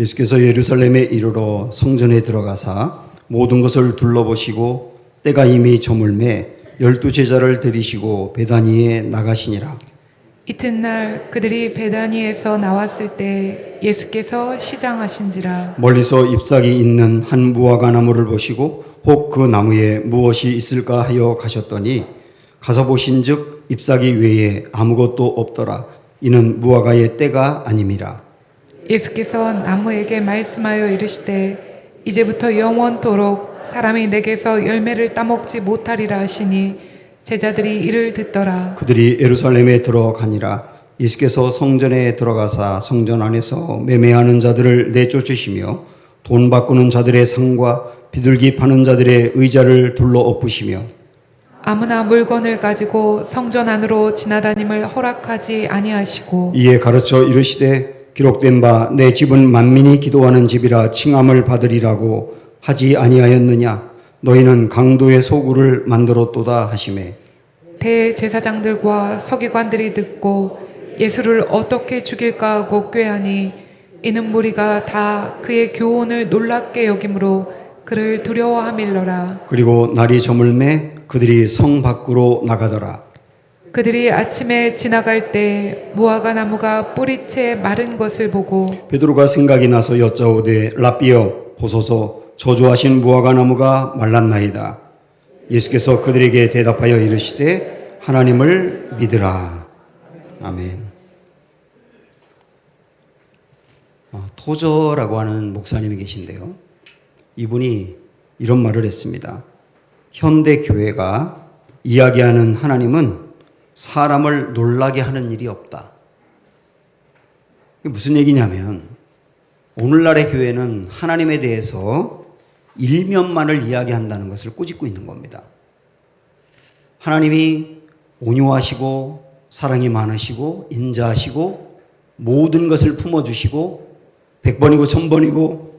예수께서 예루살렘에 이르러 성전에 들어가사 모든 것을 둘러보시고 때가 이미 저물매 12제자를 데리시고 베다니에 나가시니라. 이튿날 그들이 베다니에서 나왔을 때 예수께서 시장하신지라. 멀리서 잎사귀 있는 한 무화과 나무를 보시고 혹 그 나무에 무엇이 있을까 하여 가셨더니 가서 보신즉 잎사귀 외에 아무것도 없더라. 이는 무화과의 때가 아님이라. 예수께서 나무에게 말씀하여 이르시되 이제부터 영원토록 사람이 내게서 열매를 따먹지 못하리라 하시니 제자들이 이를 듣더라. 그들이 예루살렘에 들어가니라. 예수께서 성전에 들어가사 성전 안에서 매매하는 자들을 내쫓으시며 돈 바꾸는 자들의 상과 비둘기 파는 자들의 의자를 둘러 엎으시며 아무나 물건을 가지고 성전 안으로 지나다님을 허락하지 아니하시고 이에 가르쳐 이르시되 기록된 바 내 집은 만민이 기도하는 집이라 칭함을 받으리라고 하지 아니하였느냐. 너희는 강도의 소굴을 만들었도다 하시매 대제사장들과 서기관들이 듣고 예수를 어떻게 죽일까 하고 꾀하니 이는 무리가 다 그의 교훈을 놀랍게 여김으로 그를 두려워함일러라. 그리고 날이 저물매 그들이 성 밖으로 나가더라. 그들이 아침에 지나갈 때 무화과 나무가 뿌리채 마른 것을 보고 베드로가 생각이 나서 여짜오되 라삐여 보소서 저주하신 무화과 나무가 말랐나이다. 예수께서 그들에게 대답하여 이르시되 하나님을 믿으라. 아멘. 토저라고 하는 목사님이 계신데요. 이분이 이런 말을 했습니다. 현대 교회가 이야기하는 하나님은 사람을 놀라게 하는 일이 없다. 이게 무슨 얘기냐면 오늘날의 교회는 하나님에 대해서 일면만을 이야기한다는 것을 꾸짖고 있는 겁니다. 하나님이 온유하시고 사랑이 많으시고 인자하시고 모든 것을 품어주시고 100번이고 1000번이고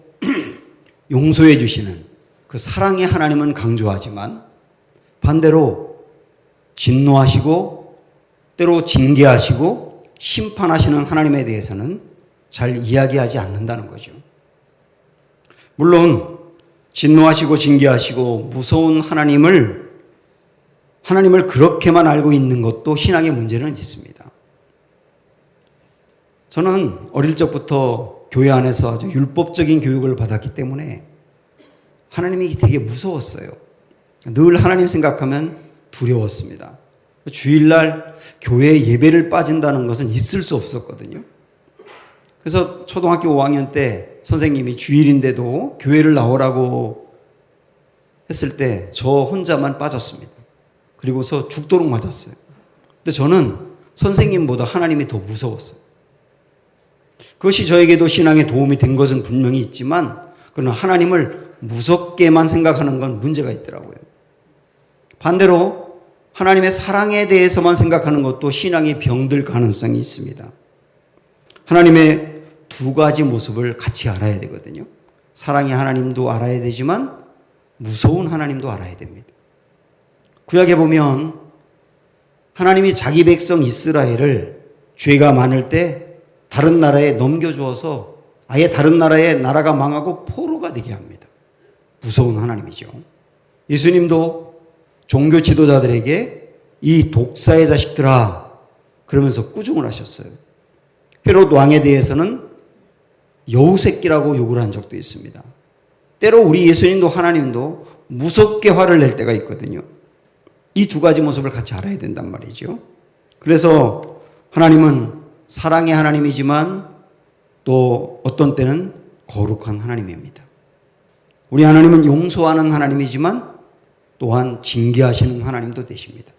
용서해 주시는 그 사랑의 하나님은 강조하지만 반대로 진노하시고 때로 징계하시고 심판하시는 하나님에 대해서는 잘 이야기하지 않는다는 거죠. 물론 진노하시고 징계하시고 무서운 하나님을 그렇게만 알고 있는 것도 신앙의 문제는 있습니다. 저는 어릴 적부터 교회 안에서 아주 율법적인 교육을 받았기 때문에 하나님이 되게 무서웠어요. 늘 하나님 생각하면 두려웠습니다. 주일날 교회에 예배를 빠진다는 것은 있을 수 없었거든요. 그래서 초등학교 5학년 때 선생님이 주일인데도 교회를 나오라고 했을 때 저 혼자만 빠졌습니다. 그리고서 죽도록 맞았어요. 근데 저는 선생님보다 하나님이 더 무서웠어요. 그것이 저에게도 신앙에 도움이 된 것은 분명히 있지만 그러나 하나님을 무섭게만 생각하는 건 문제가 있더라고요. 반대로 하나님의 사랑에 대해서만 생각하는 것도 신앙이 병들 가능성이 있습니다. 하나님의 두 가지 모습을 같이 알아야 되거든요. 사랑의 하나님도 알아야 되지만 무서운 하나님도 알아야 됩니다. 구약에 보면 하나님이 자기 백성 이스라엘을 죄가 많을 때 다른 나라에 넘겨주어서 아예 다른 나라의 나라가 망하고 포로가 되게 합니다. 무서운 하나님이죠. 예수님도 종교 지도자들에게 이 독사의 자식들아 그러면서 꾸중을 하셨어요. 헤롯 왕에 대해서는 여우새끼라고 욕을 한 적도 있습니다. 때로 우리 예수님도 하나님도 무섭게 화를 낼 때가 있거든요. 이 두 가지 모습을 같이 알아야 된단 말이죠. 그래서 하나님은 사랑의 하나님이지만 또 어떤 때는 거룩한 하나님입니다. 우리 하나님은 용서하는 하나님이지만 또한 징계하시는 하나님도 되십니다.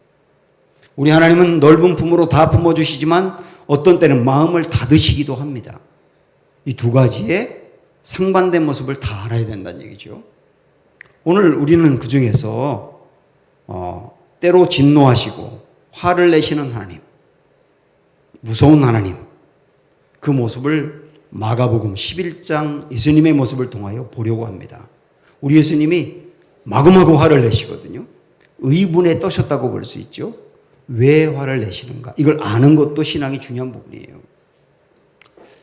우리 하나님은 넓은 품으로 다 품어주시지만 어떤 때는 마음을 닫으시기도 합니다. 이 두 가지의 상반된 모습을 다 알아야 된다는 얘기죠. 오늘 우리는 그 중에서 때로 진노하시고 화를 내시는 하나님, 무서운 하나님, 그 모습을 마가복음 11장 예수님의 모습을 통하여 보려고 합니다. 우리 예수님이 마구마구 화를 내시거든요. 의분에 떠셨다고 볼 수 있죠. 왜 화를 내시는가? 이걸 아는 것도 신앙이 중요한 부분이에요.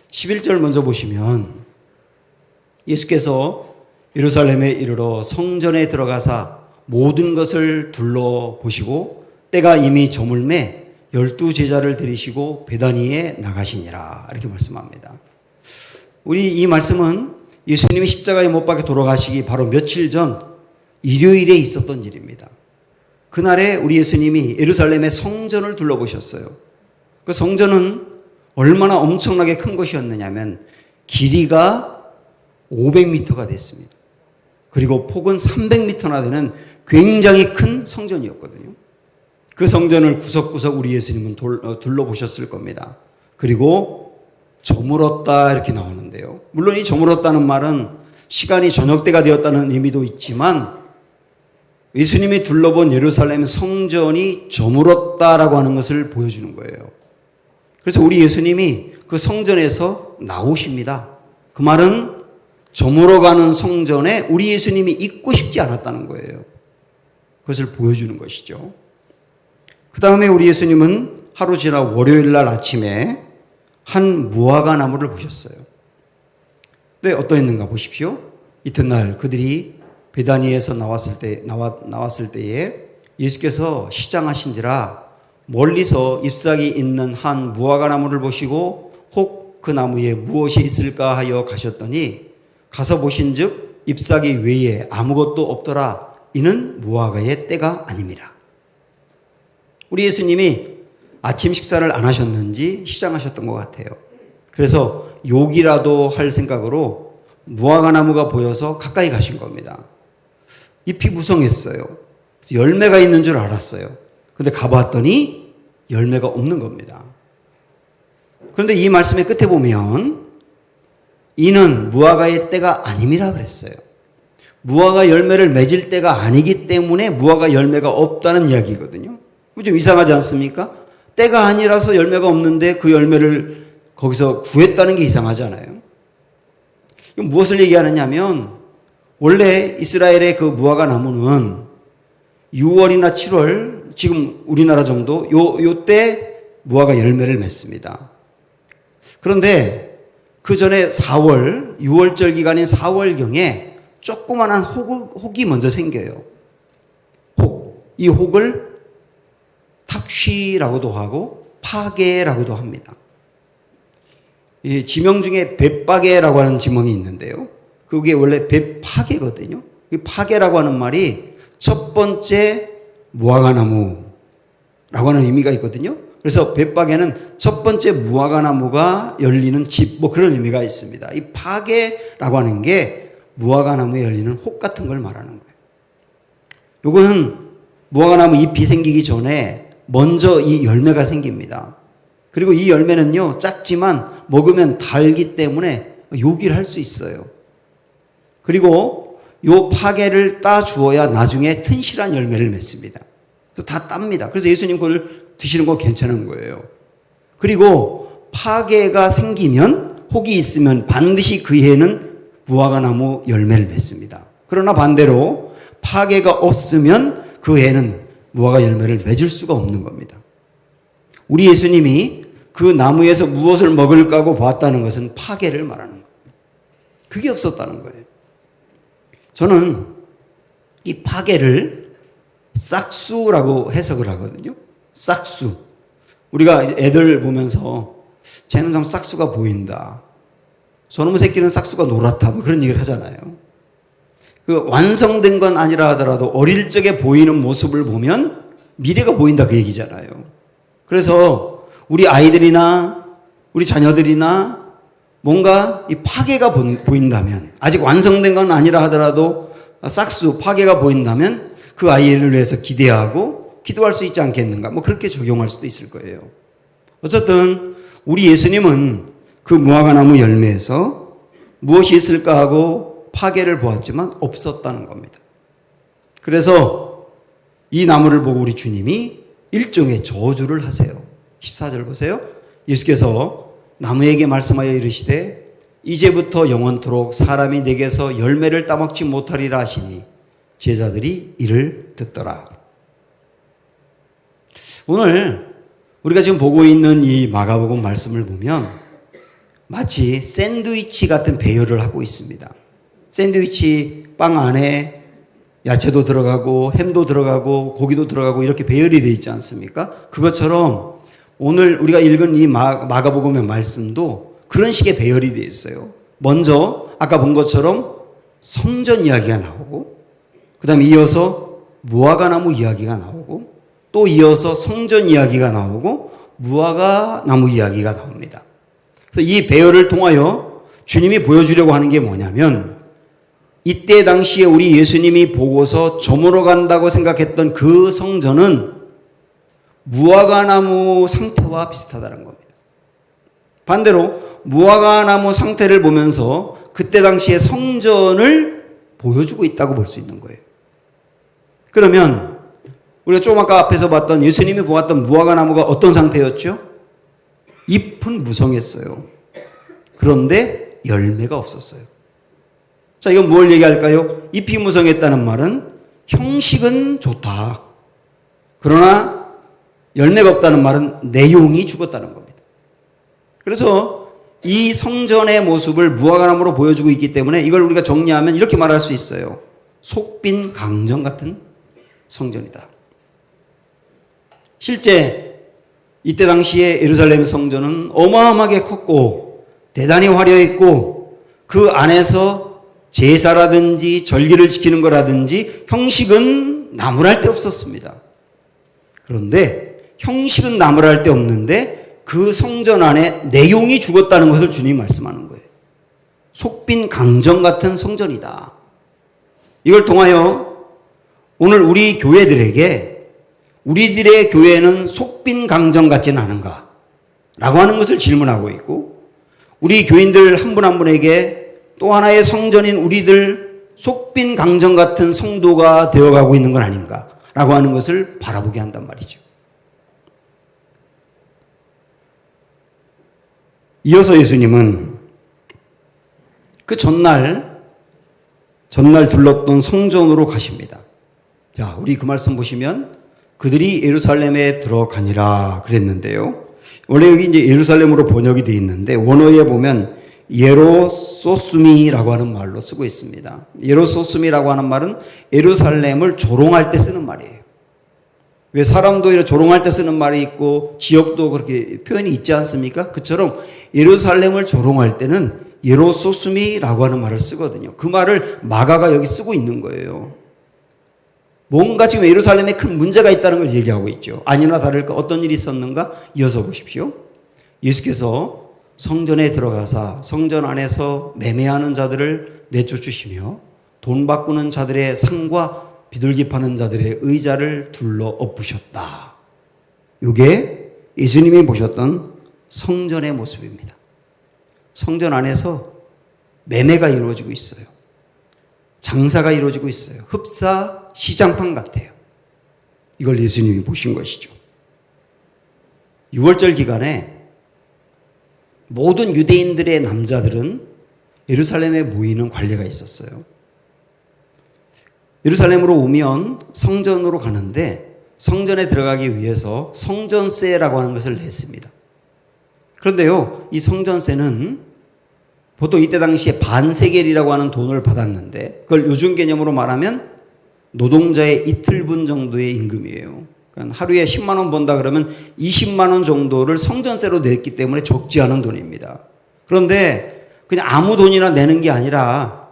11절 먼저 보시면 예수께서 예루살렘에 이르러 성전에 들어가사 모든 것을 둘러보시고 때가 이미 저물매 12제자를 들이시고 베다니에 나가시니라 이렇게 말씀합니다. 우리 이 말씀은 예수님이 십자가에 못 박혀 돌아가시기 바로 며칠 전 일요일에 있었던 일입니다. 그날에 우리 예수님이 예루살렘의 성전을 둘러보셨어요. 그 성전은 얼마나 엄청나게 큰 것이었느냐면 길이가 500m가 됐습니다. 그리고 폭은 300m나 되는 굉장히 큰 성전이었거든요. 그 성전을 구석구석 우리 예수님은 둘러보셨을 겁니다. 그리고 저물었다 이렇게 나오는데요. 물론 이 저물었다는 말은 시간이 저녁 때가 되었다는 의미도 있지만 예수님이 둘러본 예루살렘 성전이 저물었다라고 하는 것을 보여주는 거예요. 그래서 우리 예수님이 그 성전에서 나오십니다. 그 말은 저물어가는 성전에 우리 예수님이 있고 싶지 않았다는 거예요. 그것을 보여주는 것이죠. 그 다음에 우리 예수님은 하루 지나 월요일 날 아침에 한 무화과 나무를 보셨어요. 네, 어떠했는가 보십시오. 이튿날 그들이 베다니에서 나왔을 때에 예수께서 시장하신지라 멀리서 잎사귀 있는 한 무화과 나무를 보시고 혹 그 나무에 무엇이 있을까 하여 가셨더니 가서 보신즉 잎사귀 외에 아무것도 없더라. 이는 무화과의 때가 아닙니다. 우리 예수님이 아침 식사를 안 하셨는지 시장하셨던 것 같아요. 그래서 욕이라도 할 생각으로 무화과 나무가 보여서 가까이 가신 겁니다. 잎이 무성했어요. 열매가 있는 줄 알았어요. 근데 가봤더니 열매가 없는 겁니다. 그런데 이 말씀의 끝에 보면 이는 무화과의 때가 아님이라 그랬어요. 무화과 열매를 맺을 때가 아니기 때문에 무화과 열매가 없다는 이야기거든요. 좀 이상하지 않습니까? 때가 아니라서 열매가 없는데 그 열매를 거기서 구했다는 게 이상하잖아요. 무엇을 얘기하느냐면 원래 이스라엘의 그 무화과 나무는 6월이나 7월 지금 우리나라 정도 요때 무화과 열매를 맺습니다. 그런데 그 전에 4월 6월절 기간인 4월경에 조그만한 혹이 먼저 생겨요. 혹. 이 혹을 탁쉬라고도 하고 파게라고도 합니다. 이 지명 중에 벳파게라고 하는 지명이 있는데요. 그게 원래 벳파게거든요. 이 파게라고 하는 말이 첫 번째 무화과 나무라고 하는 의미가 있거든요. 그래서 벳파게는 첫 번째 무화과 나무가 열리는 집, 뭐 그런 의미가 있습니다. 이 파게라고 하는 게 무화과 나무에 열리는 혹 같은 걸 말하는 거예요. 요거는 무화과 나무 잎이 생기기 전에 먼저 이 열매가 생깁니다. 그리고 이 열매는요, 작지만 먹으면 달기 때문에 요기를 할 수 있어요. 그리고 요 파게를 따 주어야 나중에 튼실한 열매를 맺습니다. 다 땁니다. 그래서 예수님 그걸 드시는 거 괜찮은 거예요. 그리고 파게가 생기면 혹이 있으면 반드시 그 해에는 무화과 나무 열매를 맺습니다. 그러나 반대로 파게가 없으면 그 해에는 무화과 열매를 맺을 수가 없는 겁니다. 우리 예수님이 그 나무에서 무엇을 먹을까 하고 봤다는 것은 파게를 말하는 거예요. 그게 없었다는 거예요. 저는 이 파게를 싹수라고 해석을 하거든요. 싹수. 우리가 애들 보면서 쟤는 참 싹수가 보인다. 저놈의 새끼는 싹수가 노랗다. 뭐 그런 얘기를 하잖아요. 그 완성된 건 아니라 하더라도 어릴 적에 보이는 모습을 보면 미래가 보인다 그 얘기잖아요. 그래서 우리 아이들이나 우리 자녀들이나 뭔가 이 파괴가 보인다면 아직 완성된 건 아니라 하더라도 싹수, 파괴가 보인다면 그 아이를 위해서 기대하고 기도할 수 있지 않겠는가? 뭐 그렇게 적용할 수도 있을 거예요. 어쨌든 우리 예수님은 그 무화과 나무 열매에서 무엇이 있을까 하고 파괴를 보았지만 없었다는 겁니다. 그래서 이 나무를 보고 우리 주님이 일종의 저주를 하세요. 14절 보세요. 예수께서 나무에게 말씀하여 이르시되 이제부터 영원토록 사람이 내게서 열매를 따먹지 못하리라 하시니 제자들이 이를 듣더라. 오늘 우리가 지금 보고 있는 이 마가복음 말씀을 보면 마치 샌드위치 같은 배열을 하고 있습니다. 샌드위치 빵 안에 야채도 들어가고 햄도 들어가고 고기도 들어가고 이렇게 배열이 되어 있지 않습니까? 그것처럼 오늘 우리가 읽은 이 마가복음의 말씀도 그런 식의 배열이 되어 있어요. 먼저 아까 본 것처럼 성전 이야기가 나오고, 그 다음에 이어서 무화과나무 이야기가 나오고, 또 이어서 성전 이야기가 나오고 무화과나무 이야기가 나옵니다. 그래서 이 배열을 통하여 주님이 보여주려고 하는 게 뭐냐면, 이때 당시에 우리 예수님이 보고서 저물어 간다고 생각했던 그 성전은 무화과나무 상태와 비슷하다는 겁니다. 반대로 무화과나무 상태를 보면서 그때 당시에 성전을 보여주고 있다고 볼 수 있는 거예요. 그러면 우리가 조금 아까 앞에서 봤던 예수님이 보았던 무화과나무가 어떤 상태였죠? 잎은 무성했어요. 그런데 열매가 없었어요. 자, 이건 뭘 얘기할까요? 잎이 무성했다는 말은 형식은 좋다. 그러나 열매가 없다는 말은 내용이 죽었다는 겁니다. 그래서 이 성전의 모습을 무화과나무로 보여주고 있기 때문에 이걸 우리가 정리하면 이렇게 말할 수 있어요. 속빈 강정 같은 성전이다. 실제 이때 당시에 예루살렘 성전은 어마어마하게 컸고 대단히 화려했고 그 안에서 제사라든지 절기를 지키는 거라든지 형식은 나무랄 데 없었습니다. 그런데 형식은 나무랄 데 없는데 그 성전 안에 내용이 죽었다는 것을 주님이 말씀하는 거예요. 속빈 강정 같은 성전이다. 이걸 통하여 오늘 우리 교회들에게 우리들의 교회는 속빈 강정 같지는 않은가? 라고 하는 것을 질문하고 있고, 우리 교인들 한 분 한 분에게 또 하나의 성전인 우리들 속빈 강정 같은 성도가 되어가고 있는 건 아닌가? 라고 하는 것을 바라보게 한단 말이죠. 이어서 예수님은 그 전날 둘렀던 성전으로 가십니다. 자, 우리 그 말씀 보시면 그들이 예루살렘에 들어가니라 그랬는데요. 원래 여기 이제 예루살렘으로 번역이 되어 있는데 원어에 보면 예로소스미라고 하는 말로 쓰고 있습니다. 예로소스미라고 하는 말은 예루살렘을 조롱할 때 쓰는 말이에요. 왜 사람도 이렇게 조롱할 때 쓰는 말이 있고 지역도 그렇게 표현이 있지 않습니까? 그처럼 예루살렘을 조롱할 때는 예로소스미라고 하는 말을 쓰거든요. 그 말을 마가가 여기 쓰고 있는 거예요. 뭔가 지금 예루살렘에 큰 문제가 있다는 걸 얘기하고 있죠. 아니나 다를까 어떤 일이 있었는가? 이어서 보십시오. 예수께서 성전에 들어가사 성전 안에서 매매하는 자들을 내쫓으시며 돈 바꾸는 자들의 상과 비둘기 파는 자들의 의자를 둘러 엎으셨다. 이게 예수님이 보셨던 성전의 모습입니다. 성전 안에서 매매가 이루어지고 있어요. 장사가 이루어지고 있어요. 흡사 시장판 같아요. 이걸 예수님이 보신 것이죠. 6월절 기간에 모든 유대인들의 남자들은 예루살렘에 모이는 관례가 있었어요. 예루살렘으로 오면 성전으로 가는데 성전에 들어가기 위해서 성전세라고 하는 것을 냈습니다. 그런데요, 이 성전세는 보통 이때 당시에 반세겔이라고 하는 돈을 받았는데 그걸 요즘 개념으로 말하면 노동자의 이틀분 정도의 임금이에요. 그러니까 하루에 10만 원 번다 그러면 20만 원 정도를 성전세로 냈기 때문에 적지 않은 돈입니다. 그런데 그냥 아무 돈이나 내는 게 아니라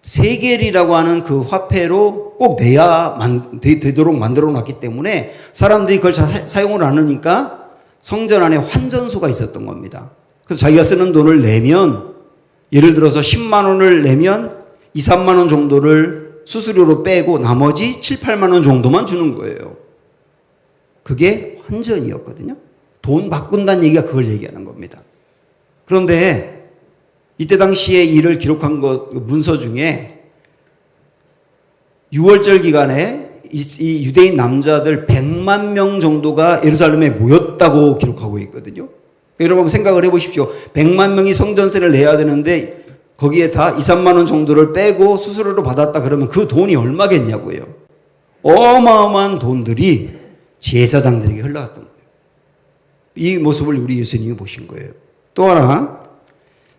세겔이라고 하는 그 화폐로 꼭 내야 되도록 만들어 놨기 때문에 사람들이 그걸 사용을 안 하니까 성전 안에 환전소가 있었던 겁니다. 그래서 자기가 쓰는 돈을 내면 예를 들어서 10만 원을 내면 2, 3만 원 정도를 수수료로 빼고 나머지 7, 8만 원 정도만 주는 거예요. 그게 환전이었거든요. 돈 바꾼다는 얘기가 그걸 얘기하는 겁니다. 그런데 이때 당시에 이를 기록한 문서 중에 6월절 기간에 이 유대인 남자들 100만 명 정도가 예루살렘에 모였다고 기록하고 있거든요. 여러분 생각을 해보십시오. 100만 명이 성전세를 내야 되는데 거기에 다 2, 3만 원 정도를 빼고 수수료로 받았다 그러면 그 돈이 얼마겠냐고요. 어마어마한 돈들이 제사장들에게 흘러갔던 거예요. 이 모습을 우리 예수님이 보신 거예요. 또 하나,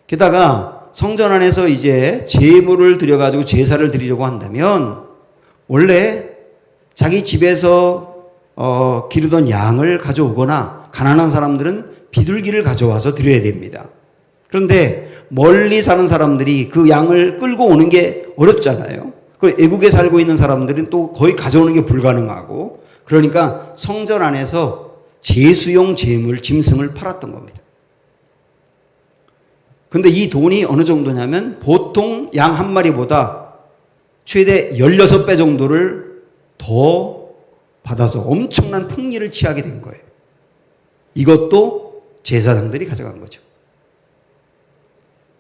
게다가 성전 안에서 이제 제물을 드려가지고 제사를 드리려고 한다면 원래 자기 집에서 기르던 양을 가져오거나 가난한 사람들은 비둘기를 가져와서 드려야 됩니다. 그런데 멀리 사는 사람들이 그 양을 끌고 오는 게 어렵잖아요. 그 애국에 살고 있는 사람들은 또 거의 가져오는 게 불가능하고, 그러니까 성전 안에서 제수용 제물, 짐승을 팔았던 겁니다. 근데 이 돈이 어느 정도냐면 보통 양 한 마리보다 최대 16배 정도를 더 받아서 엄청난 폭리를 취하게 된 거예요. 이것도 제사장들이 가져간 거죠.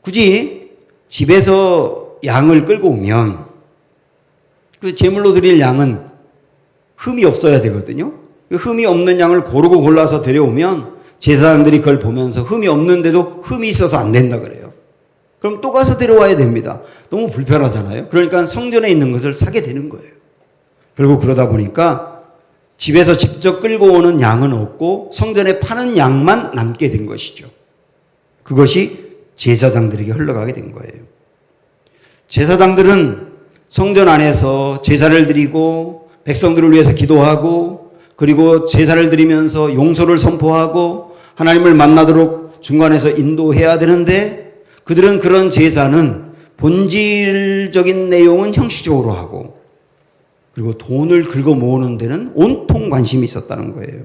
굳이 집에서 양을 끌고 오면 그 제물로 드릴 양은 흠이 없어야 되거든요. 그 흠이 없는 양을 고르고 골라서 데려오면 제사장들이 그걸 보면서 흠이 없는데도 흠이 있어서 안 된다 그래요. 그럼 또 가서 데려와야 됩니다. 너무 불편하잖아요. 그러니까 성전에 있는 것을 사게 되는 거예요. 그리고 그러다 보니까 집에서 직접 끌고 오는 양은 없고 성전에 파는 양만 남게 된 것이죠. 그것이 제사장들에게 흘러가게 된 거예요. 제사장들은 성전 안에서 제사를 드리고 백성들을 위해서 기도하고 그리고 제사를 드리면서 용서를 선포하고 하나님을 만나도록 중간에서 인도해야 되는데, 그들은 그런 제사는 본질적인 내용은 형식적으로 하고 그리고 돈을 긁어 모으는 데는 온통 관심이 있었다는 거예요.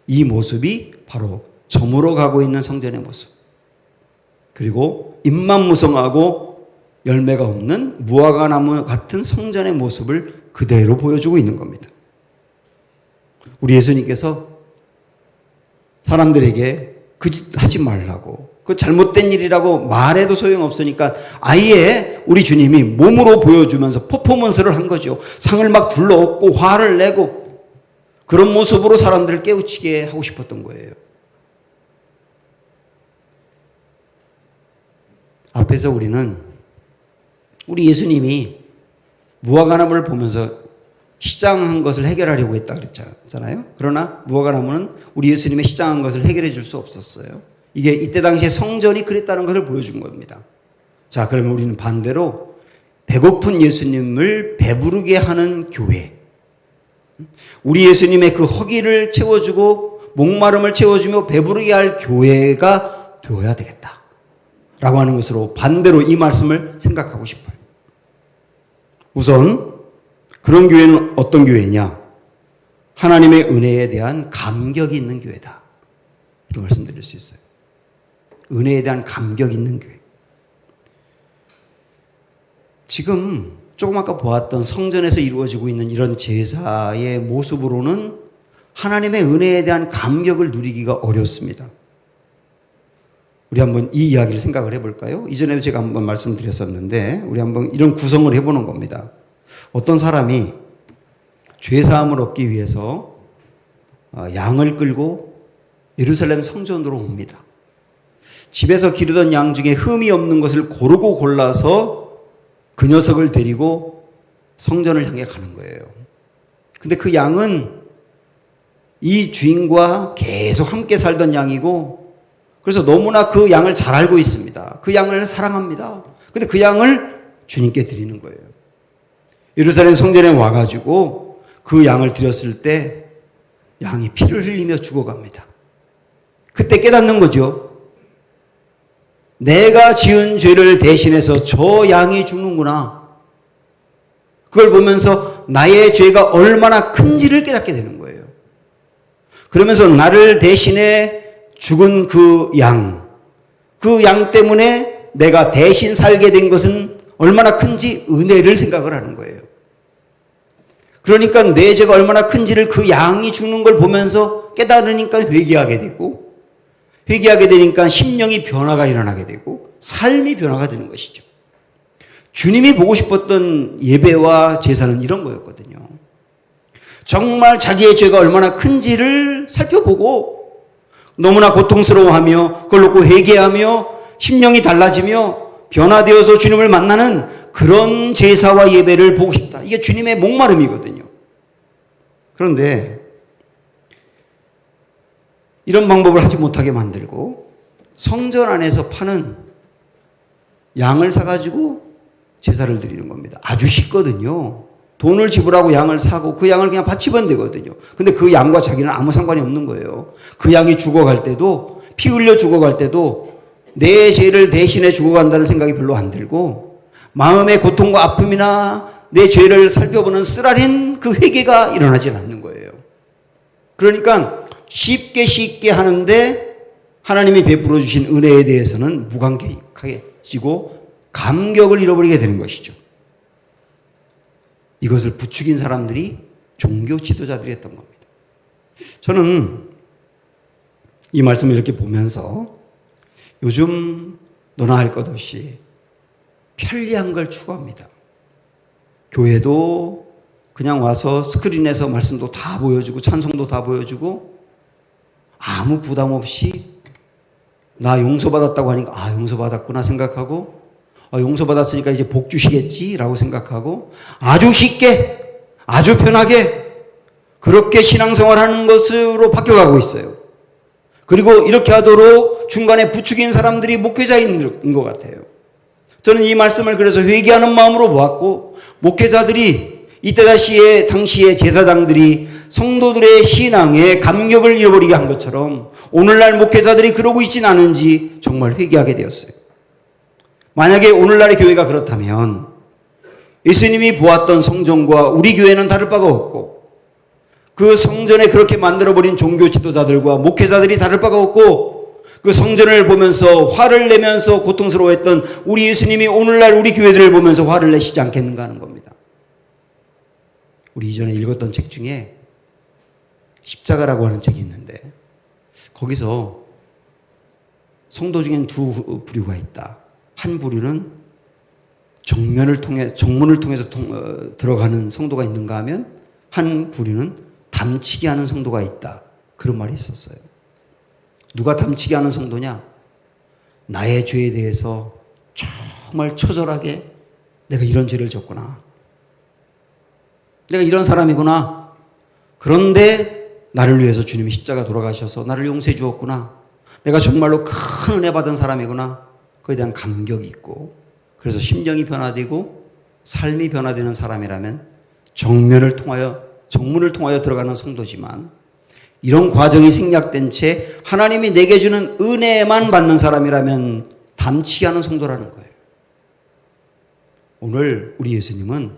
이 모습이 바로 저물어 가고 있는 성전의 모습, 그리고 잎만 무성하고 열매가 없는 무화과나무 같은 성전의 모습을 그대로 보여주고 있는 겁니다. 우리 예수님께서 사람들에게 그 짓 하지 말라고, 그 잘못된 일이라고 말해도 소용없으니까 아예 우리 주님이 몸으로 보여주면서 퍼포먼스를 한 거죠. 상을 막 둘러엎고 화를 내고 그런 모습으로 사람들을 깨우치게 하고 싶었던 거예요. 앞에서 우리 예수님이 무화과나무를 보면서 시장한 것을 해결하려고 했다 그랬잖아요. 그러나 무화과나무는 우리 예수님의 시장한 것을 해결해 줄 수 없었어요. 이게 이때 당시에 성전이 그랬다는 것을 보여준 겁니다. 자, 그러면 우리는 반대로 배고픈 예수님을 배부르게 하는 교회, 우리 예수님의 그 허기를 채워주고 목마름을 채워주며 배부르게 할 교회가 되어야 되겠다 라고 하는 것으로 반대로 이 말씀을 생각하고 싶어요. 우선 그런 교회는 어떤 교회냐? 하나님의 은혜에 대한 감격이 있는 교회다, 이렇게 말씀드릴 수 있어요. 은혜에 대한 감격이 있는 교회. 지금 조금 아까 보았던 성전에서 이루어지고 있는 이런 제사의 모습으로는 하나님의 은혜에 대한 감격을 누리기가 어렵습니다. 우리 한번 이 이야기를 생각을 해볼까요? 이전에도 제가 한번 말씀드렸었는데 우리 한번 이런 구성을 해보는 겁니다. 어떤 사람이 죄사함을 얻기 위해서 양을 끌고 예루살렘 성전으로 옵니다. 집에서 기르던 양 중에 흠이 없는 것을 고르고 골라서 그 녀석을 데리고 성전을 향해 가는 거예요. 근데 그 양은 이 주인과 계속 함께 살던 양이고, 그래서 너무나 그 양을 잘 알고 있습니다. 그 양을 사랑합니다. 근데 그 양을 주님께 드리는 거예요. 예루살렘 성전에 와가지고 그 양을 드렸을 때 양이 피를 흘리며 죽어갑니다. 그때 깨닫는 거죠. 내가 지은 죄를 대신해서 저 양이 죽는구나. 그걸 보면서 나의 죄가 얼마나 큰지를 깨닫게 되는 거예요. 그러면서 나를 대신해 죽은 그 양 때문에 내가 대신 살게 된 것은 얼마나 큰지 은혜를 생각을 하는 거예요. 그러니까 내 죄가 얼마나 큰지를 그 양이 죽는 걸 보면서 깨달으니까 회개하게 되고, 회개하게 되니까 심령이 변화가 일어나게 되고 삶이 변화가 되는 것이죠. 주님이 보고 싶었던 예배와 제사는 이런 거였거든요. 정말 자기의 죄가 얼마나 큰지를 살펴보고 너무나 고통스러워하며 그걸 놓고 회개하며 심령이 달라지며 변화되어서 주님을 만나는 그런 제사와 예배를 보고 싶다. 이게 주님의 목마름이거든요. 그런데 이런 방법을 하지 못하게 만들고 성전 안에서 파는 양을 사가지고 제사를 드리는 겁니다. 아주 쉽거든요. 돈을 지불하고 양을 사고 그 양을 그냥 바치면 되거든요. 근데 그 양과 자기는 아무 상관이 없는 거예요. 그 양이 죽어갈 때도, 피 흘려 죽어갈 때도 내 죄를 대신해 죽어간다는 생각이 별로 안 들고, 마음의 고통과 아픔이나 내 죄를 살펴보는 쓰라린 그 회개가 일어나지 않는 거예요. 그러니까 쉽게 하는데 하나님이 베풀어 주신 은혜에 대해서는 무감각해지고 감격을 잃어버리게 되는 것이죠. 이것을 부추긴 사람들이 종교 지도자들이 했던 겁니다. 저는 이 말씀을 이렇게 보면서 요즘 너나 할 것 없이 편리한 걸 추구합니다. 교회도 그냥 와서 스크린에서 말씀도 다 보여주고 찬송도 다 보여주고 아무 부담 없이 나 용서받았다고 하니까 아 용서받았구나 생각하고 용서받았으니까 이제 복 주시겠지라고 생각하고 아주 쉽게 아주 편하게 그렇게 신앙생활하는 것으로 바뀌어가고 있어요. 그리고 이렇게 하도록 중간에 부추긴 사람들이 목회자인 것 같아요. 저는 이 말씀을 그래서 회개하는 마음으로 보았고, 목회자들이 이때 당시에 제사장들이 성도들의 신앙에 감격을 잃어버리게 한 것처럼 오늘날 목회자들이 그러고 있지는 않은지 정말 회개하게 되었어요. 만약에 오늘날의 교회가 그렇다면 예수님이 보았던 성전과 우리 교회는 다를 바가 없고, 그 성전에 그렇게 만들어버린 종교 지도자들과 목회자들이 다를 바가 없고, 그 성전을 보면서 화를 내면서 고통스러워했던 우리 예수님이 오늘날 우리 교회들을 보면서 화를 내시지 않겠는가 하는 겁니다. 우리 이전에 읽었던 책 중에 십자가라고 하는 책이 있는데 거기서 성도 중엔 두 부류가 있다. 한 부류는 정문을 통해서 들어가는 성도가 있는가 하면 한 부류는 담치게 하는 성도가 있다. 그런 말이 있었어요. 누가 담치게 하는 성도냐? 나의 죄에 대해서 정말 처절하게 내가 이런 죄를 졌구나. 내가 이런 사람이구나. 그런데 나를 위해서 주님이 십자가 돌아가셔서 나를 용서해 주었구나. 내가 정말로 큰 은혜 받은 사람이구나. 그에 대한 감격이 있고, 그래서 심정이 변화되고 삶이 변화되는 사람이라면 정문을 통하여 들어가는 성도지만, 이런 과정이 생략된 채 하나님이 내게 주는 은혜만 받는 사람이라면 담치게 하는 성도라는 거예요. 오늘 우리 예수님은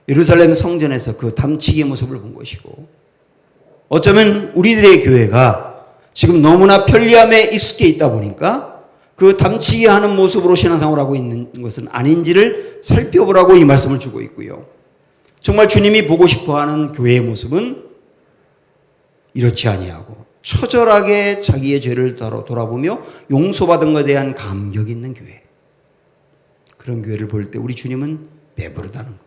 예루살렘 성전에서 그 담치기의 모습을 본 것이고, 어쩌면 우리들의 교회가 지금 너무나 편리함에 익숙해 있다 보니까 그 담치게 하는 모습으로 신앙생활을 하고 있는 것은 아닌지를 살펴보라고 이 말씀을 주고 있고요. 정말 주님이 보고 싶어하는 교회의 모습은 이렇지 아니하고 처절하게 자기의 죄를 돌아보며 용서받은 것에 대한 감격이 있는 교회. 그런 교회를 볼 때 우리 주님은 배부르다는 거예요.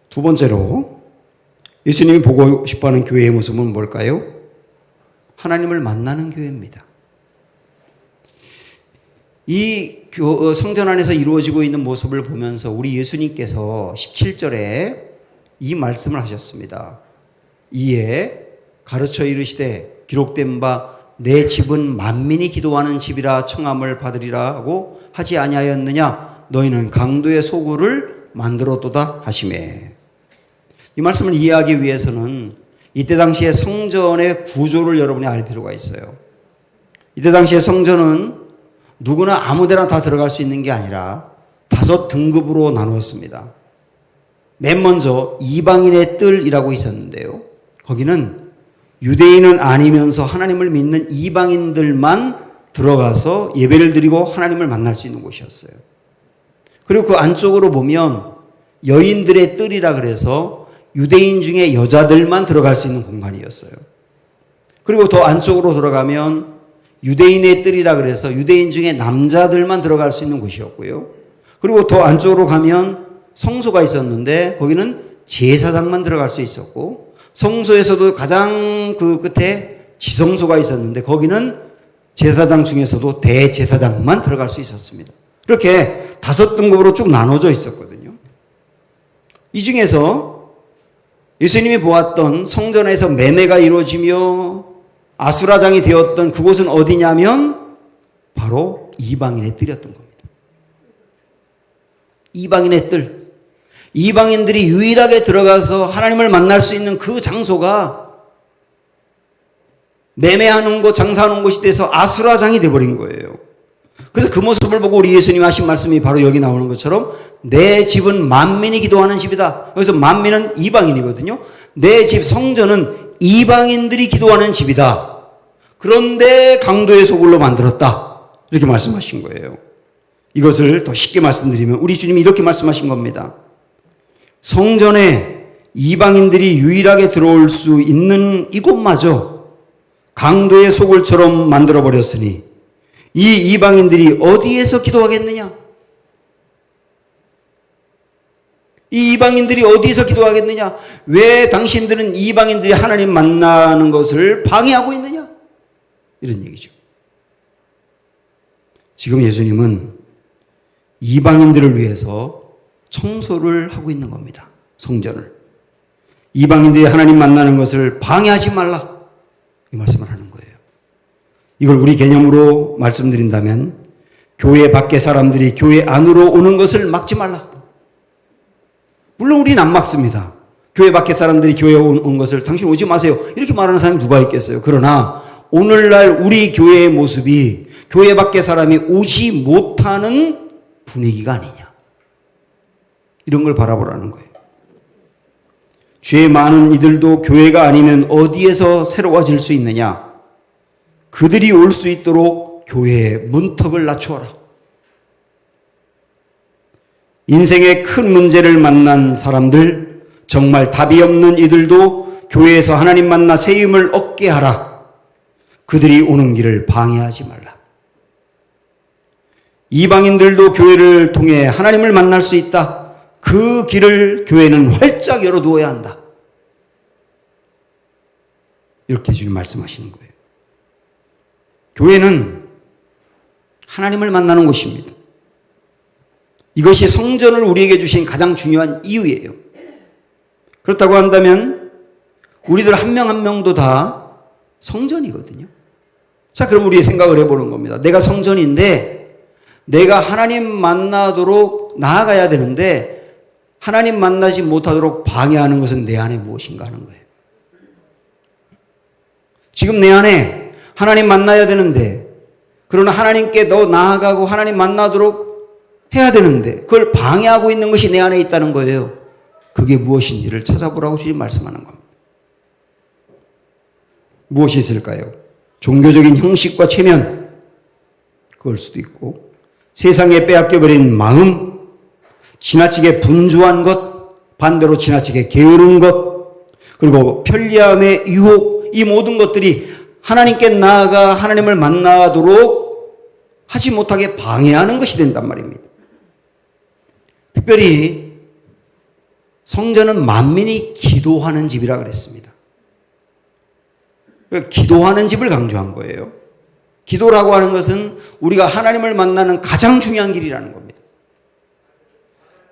두 번째로 예수님이 보고 싶어하는 교회의 모습은 뭘까요? 하나님을 만나는 교회입니다. 이 성전 안에서 이루어지고 있는 모습을 보면서 우리 예수님께서 17절에 이 말씀을 하셨습니다. 이에 가르쳐 이르시되 기록된 바 내 집은 만민이 기도하는 집이라 청함을 받으리라고 하지 아니하였느냐? 너희는 강도의 소굴을 만들었도다 하시매. 이 말씀을 이해하기 위해서는 이때 당시의 성전의 구조를 여러분이 알 필요가 있어요. 이때 당시의 성전은 누구나 아무데나 다 들어갈 수 있는 게 아니라 5등급으로 나누었습니다. 맨 먼저 이방인의 뜰이라고 있었는데요. 거기는 유대인은 아니면서 하나님을 믿는 이방인들만 들어가서 예배를 드리고 하나님을 만날 수 있는 곳이었어요. 그리고 그 안쪽으로 보면 여인들의 뜰이라 그래서 유대인 중에 여자들만 들어갈 수 있는 공간이었어요. 그리고 더 안쪽으로 들어가면 유대인의 뜰이라 그래서 유대인 중에 남자들만 들어갈 수 있는 곳이었고요. 그리고 더 안쪽으로 가면 성소가 있었는데 거기는 제사장만 들어갈 수 있었고, 성소에서도 가장 그 끝에 지성소가 있었는데 거기는 제사장 중에서도 대제사장만 들어갈 수 있었습니다. 이렇게 5등급으로 쭉 나눠져 있었거든요. 이 중에서 예수님이 보았던 성전에서 매매가 이루어지며 아수라장이 되었던 그곳은 어디냐면 바로 바로 이방인의 뜰이었던 겁니다. 이방인의 뜰. 이방인들이 유일하게 들어가서 하나님을 만날 수 있는 그 장소가 매매하는 곳, 장사하는 곳이 돼서 아수라장이 돼버린 거예요. 그래서 그 모습을 보고 우리 예수님이 하신 말씀이 바로 여기 나오는 것처럼 내 집은 만민이 기도하는 집이다. 여기서 만민은 이방인이거든요. 내 집 성전은 이방인들이 기도하는 집이다. 그런데 강도의 소굴로 만들었다. 이렇게 말씀하신 거예요. 이것을 더 쉽게 말씀드리면 우리 주님이 이렇게 말씀하신 겁니다. 성전에 이방인들이 유일하게 들어올 수 있는 이곳마저 강도의 소굴처럼 만들어버렸으니 이 이방인들이 어디에서 기도하겠느냐? 이 이방인들이 어디서 기도하겠느냐? 왜 당신들은 이방인들이 하나님 만나는 것을 방해하고 있느냐? 이런 얘기죠. 지금 예수님은 이방인들을 위해서 청소를 하고 있는 겁니다. 성전을. 이방인들이 하나님 만나는 것을 방해하지 말라. 이 말씀을 하는 거예요. 이걸 우리 개념으로 말씀드린다면 교회 밖의 사람들이 교회 안으로 오는 것을 막지 말라. 물론 우리는 안 막습니다. 교회 밖의 사람들이 교회에 온 것을 당신 오지 마세요. 이렇게 말하는 사람이 누가 있겠어요. 그러나 오늘날 우리 교회의 모습이 교회 밖의 사람이 오지 못하는 분위기가 아니냐. 이런 걸 바라보라는 거예요. 죄 많은 이들도 교회가 아니면 어디에서 새로워질 수 있느냐. 그들이 올 수 있도록 교회의 문턱을 낮추어라. 인생의 큰 문제를 만난 사람들, 정말 답이 없는 이들도 교회에서 하나님 만나 새 힘을 얻게 하라. 그들이 오는 길을 방해하지 말라. 이방인들도 교회를 통해 하나님을 만날 수 있다. 그 길을 교회는 활짝 열어두어야 한다. 이렇게 주님 말씀하시는 거예요. 교회는 하나님을 만나는 곳입니다. 이것이 성전을 우리에게 주신 가장 중요한 이유예요. 그렇다고 한다면 우리들 한 명 한 명도 다 성전이거든요. 자, 그럼 우리의 생각을 해보는 겁니다. 내가 성전인데 내가 하나님 만나도록 나아가야 되는데 하나님 만나지 못하도록 방해하는 것은 내 안에 무엇인가 하는 거예요. 지금 내 안에 하나님 만나야 되는데 그러나 하나님께 더 나아가고 하나님 만나도록 해야 되는데 그걸 방해하고 있는 것이 내 안에 있다는 거예요. 그게 무엇인지를 찾아보라고 주님 말씀하는 겁니다. 무엇이 있을까요? 종교적인 형식과 체면, 그럴 수도 있고 세상에 빼앗겨버린 마음, 지나치게 분주한 것, 반대로 지나치게 게으른 것, 그리고 편리함의 유혹, 이 모든 것들이 하나님께 나아가 하나님을 만나도록 하지 못하게 방해하는 것이 된단 말입니다. 특별히 성전은 만민이 기도하는 집이라 그랬습니다. 기도하는 집을 강조한 거예요. 기도라고 하는 것은 우리가 하나님을 만나는 가장 중요한 길이라는 겁니다.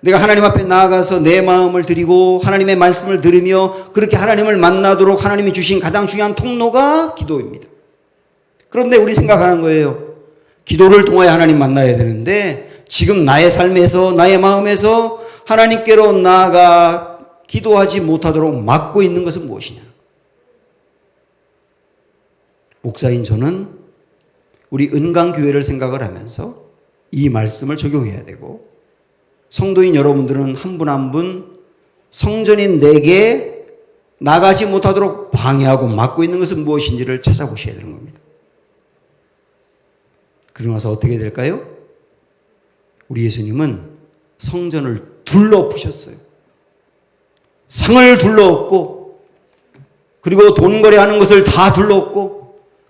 내가 하나님 앞에 나아가서 내 마음을 드리고 하나님의 말씀을 들으며 그렇게 하나님을 만나도록 하나님이 주신 가장 중요한 통로가 기도입니다. 그런데 우리 생각하는 거예요. 기도를 통하여 하나님 만나야 되는데 지금 나의 삶에서 나의 마음에서 하나님께로 나아가 기도하지 못하도록 막고 있는 것은 무엇이냐. 목사인 저는 우리 은강교회를 생각을 하면서 이 말씀을 적용해야 되고 성도인 여러분들은 한 분 한 분 성전인 내게 나가지 못하도록 방해하고 막고 있는 것은 무엇인지를 찾아보셔야 되는 겁니다. 그러고 나서 어떻게 될까요? 우리 예수님은 성전을 둘러푸셨어요. 상을 둘러엎고 그리고 돈거래하는 것을 다 둘러엎고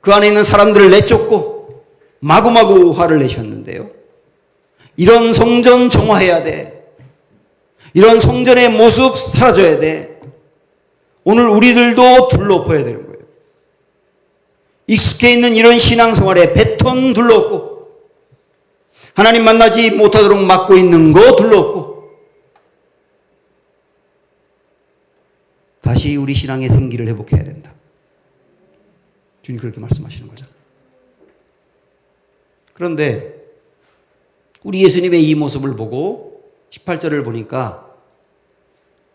그 안에 있는 사람들을 내쫓고 마구마구 화를 내셨는데요. 이런 성전 정화해야 돼. 이런 성전의 모습 사라져야 돼. 오늘 우리들도 둘러엎어야 되는 거예요. 익숙해 있는 이런 신앙생활에 뱉던 둘러엎고 하나님 만나지 못하도록 막고 있는 거 둘러엎고 다시 우리 신앙의 생기를 회복해야 된다. 주님 그렇게 말씀하시는 거죠. 그런데 우리 예수님의 이 모습을 보고 18절을 보니까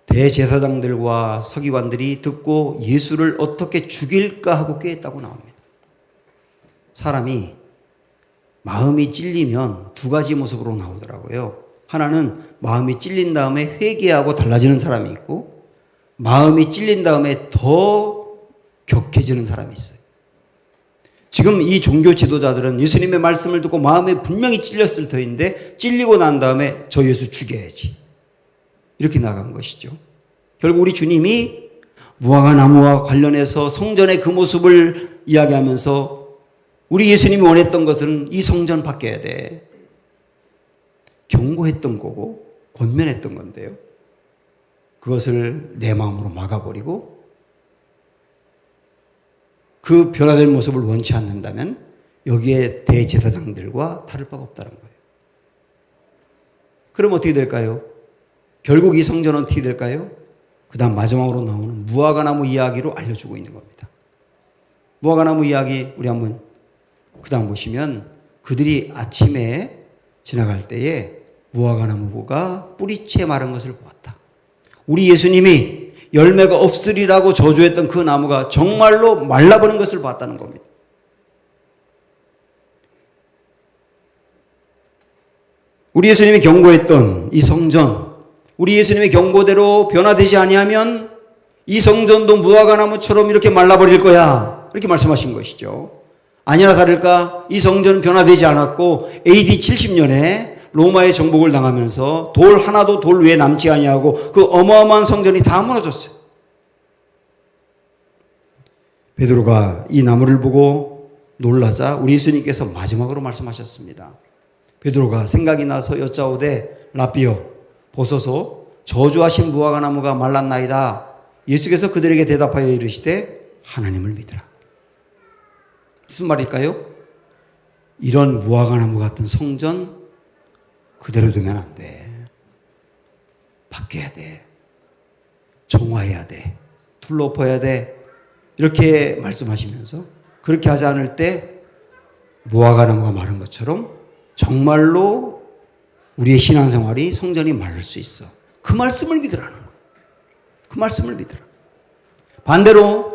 대제사장들과 서기관들이 듣고 예수를 어떻게 죽일까 하고 꾀했다고 나옵니다. 사람이 마음이 찔리면 두 가지 모습으로 나오더라고요. 하나는 마음이 찔린 다음에 회개하고 달라지는 사람이 있고, 마음이 찔린 다음에 더 격해지는 사람이 있어요. 지금 이 종교 지도자들은 예수님의 말씀을 듣고 마음에 분명히 찔렸을 터인데 찔리고 난 다음에 저 예수 죽여야지, 이렇게 나간 것이죠. 결국 우리 주님이 무화과 나무와 관련해서 성전의 그 모습을 이야기하면서 우리 예수님이 원했던 것은 이 성전 바뀌어야 돼, 경고했던 거고 권면했던 건데요. 그것을 내 마음으로 막아버리고 그 변화된 모습을 원치 않는다면 여기에 대제사장들과 다를 바가 없다는 거예요. 그럼 어떻게 될까요? 결국 이 성전은 어떻게 될까요? 그 다음 마지막으로 나오는 무화과나무 이야기로 알려주고 있는 겁니다. 무화과나무 이야기 우리 한번 그 다음 보시면, 그들이 아침에 지나갈 때에 무화과나무가 뿌리채 마른 것을 보았다. 우리 예수님이 열매가 없으리라고 저주했던 그 나무가 정말로 말라버린 것을 봤다는 겁니다. 우리 예수님이 경고했던 이 성전, 우리 예수님의 경고대로 변화되지 아니하면 이 성전도 무화과나무처럼 이렇게 말라버릴 거야, 이렇게 말씀하신 것이죠. 아니나 다를까 이 성전은 변화되지 않았고 AD 70년에 로마의 정복을 당하면서 돌 하나도 돌 위에 남지 아니하고 그 어마어마한 성전이 다 무너졌어요. 베드로가 이 나무를 보고 놀라자 우리 예수님께서 마지막으로 말씀하셨습니다. 베드로가 생각이 나서 여짜오되 라삐여 보소서 저주하신 무화과나무가 말랐나이다. 예수께서 그들에게 대답하여 이르시되 하나님을 믿으라. 무슨 말일까요? 이런 무화과나무 같은 성전 그대로 두면 안 돼. 바뀌어야 돼. 정화해야 돼. 둘러엎어야 돼. 이렇게 말씀하시면서 그렇게 하지 않을 때 무화과나무가 마른 것처럼 정말로 우리의 신앙생활이 성전이 마를 수 있어. 그 말씀을 믿으라는 거예요. 그 말씀을 믿으라. 반대로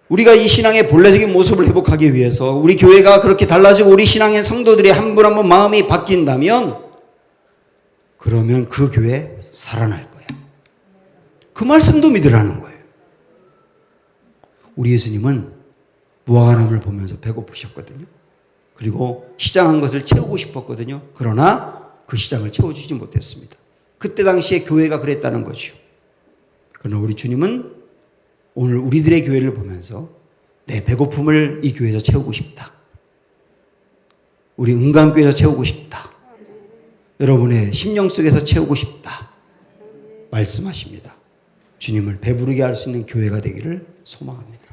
우리가 이 신앙의 본래적인 모습을 회복하기 위해서 우리 교회가 그렇게 달라지고 우리 신앙의 성도들이 한 분 한 분 마음이 바뀐다면 그러면 그 교회 살아날 거야. 그 말씀도 믿으라는 거예요. 우리 예수님은 무화과나무를 보면서 배고프셨거든요. 그리고 시장한 것을 채우고 싶었거든요. 그러나 그 시장을 채워주지 못했습니다. 그때 당시에 교회가 그랬다는 거죠. 그러나 우리 주님은 오늘 우리들의 교회를 보면서 내 배고픔을 이 교회에서 채우고 싶다. 우리 은강교회에서 채우고 싶다. 여러분의 심령 속에서 채우고 싶다. 말씀하십니다. 주님을 배부르게 할 수 있는 교회가 되기를 소망합니다.